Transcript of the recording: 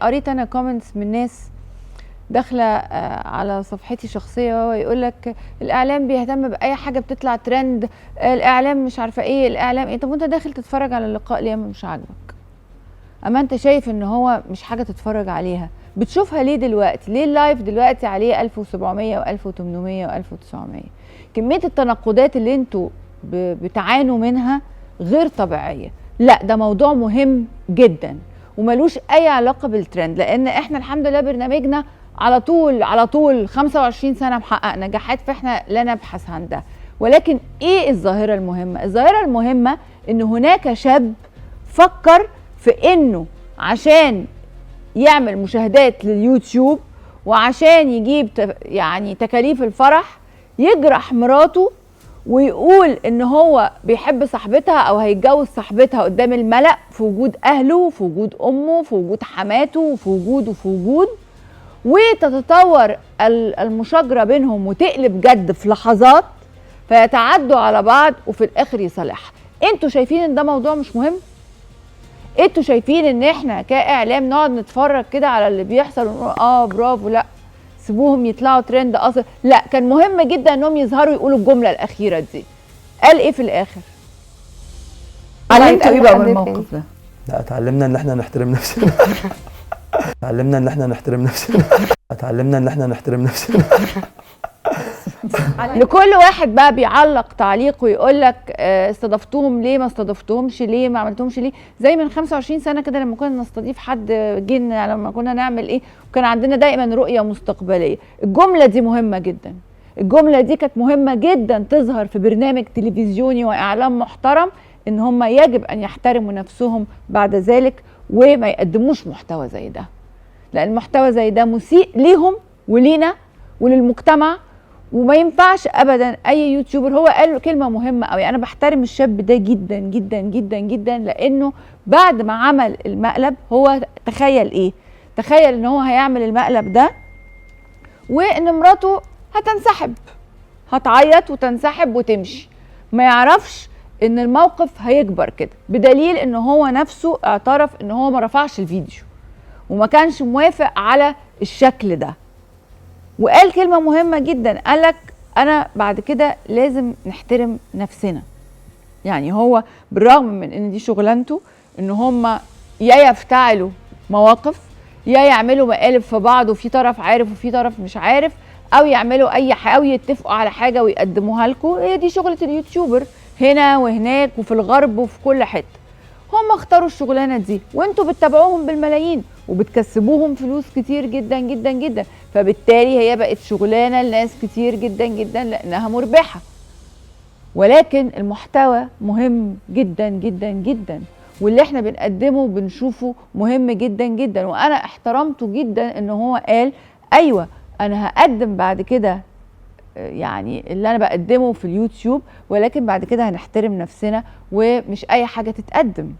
قريت انا كومنتس من ناس داخله على صفحتي شخصيه ويقول لك الاعلام بيهتم باي حاجه بتطلع ترند، الاعلام مش عارفه ايه، الاعلام ايه. طب وانت داخل تتفرج على اللقاء ليه مش عاجبك؟ اما انت شايف ان هو مش حاجه تتفرج عليها، بتشوفها ليه دلوقتي؟ ليه اللايف دلوقتي عليه 1700 و1800 و1900؟ كميه التناقضات اللي انتوا بتعانوا منها غير طبيعيه. لا، ده موضوع مهم جدا وملوش اي علاقه بالترند، لان احنا الحمد لله برنامجنا على طول 25 سنه محقق نجاحات، فاحنا لا نبحث عن ده. ولكن ايه الظاهره المهمه؟ الظاهره المهمه ان هناك شاب فكر في انه عشان يعمل مشاهدات لليوتيوب وعشان يجيب يعني تكاليف الفرح يجرح مراته ويقول ان هو بيحب صاحبتها او هيتجوز صاحبتها قدام الملأ في وجود اهله وفي وجود امه في وجود حماته وفي وجود وتتطور المشاجرة بينهم وتقلب جد في لحظات، فيتعدوا على بعض وفي الاخر يصالحها. انتوا شايفين ان ده موضوع مش مهم؟ انتوا شايفين ان احنا كاعلام نقعد نتفرج كده على اللي بيحصل ونقول برافو؟ لا، سيبوهم يطلعوا ترند اصلا. لا، كان مهم جدا انهم يظهروا يقولوا الجمله الاخيره دي. قال ايه في الاخر؟ علمتوا ايه بقى من الموقف ده؟ لا، اتعلمنا ان احنا نحترم نفسنا. اتعلمنا ان احنا نحترم نفسنا. اتعلمنا ان احنا نحترم نفسنا. لكل واحد بقى بيعلق تعليق ويقول لك استضفتوهم ليه، ما استضفتوهمش ليه، ما عملتهمش ليه. زي من 25 سنه كده لما كنا نستضيف حد جينا، لما كنا نعمل ايه وكان عندنا دايما رؤيه مستقبليه. الجمله دي مهمه جدا، الجمله دي كانت مهمه جدا تظهر في برنامج تلفزيوني واعلام محترم، ان هم يجب ان يحترموا نفسهم بعد ذلك وما يقدموش محتوى زي ده، لان المحتوى زي ده مسيء ليهم ولينا وللمجتمع. وما ينفعش ابدا اي يوتيوبر. هو قال كلمه مهمه قوي، انا بحترم الشاب ده جدا جدا جدا جدا، لانه بعد ما عمل المقلب هو تخيل ايه؟ تخيل ان هو هيعمل المقلب ده وان مراته هتنسحب، هتعيط وتنسحب وتمشي. ما يعرفش ان الموقف هيكبر كده، بدليل ان هو نفسه اعترف ان هو ما رفعش الفيديو وما كانش موافق على الشكل ده. وقال كلمة مهمة جدا، قالك أنا بعد كده لازم نحترم نفسنا. يعني هو بالرغم من إن دي شغلانته، إن هم يا يفتعلوا مواقف يا يعملوا مقالب في بعض وفي طرف عارف وفي طرف مش عارف، أو يعملوا أي حاجة أو يتفقوا على حاجة ويقدموها لكم. هي دي شغلة اليوتيوبر هنا وهناك وفي الغرب وفي كل حتة. هم اختاروا الشغلانة دي وانتوا بتتابعوهم بالملايين وبتكسبوهم فلوس كتير جدا جدا جدا، فبالتالي هي بقت شغلانة لناس كتير جدا جدا لأنها مربحة. ولكن المحتوى مهم جدا جدا جدا، واللي احنا بنقدمه بنشوفه مهم جدا جدا. وأنا احترمته جدا إن هو قال أيوة أنا هقدم بعد كده يعني اللي أنا بقدمه في اليوتيوب، ولكن بعد كده هنحترم نفسنا ومش أي حاجة تتقدم.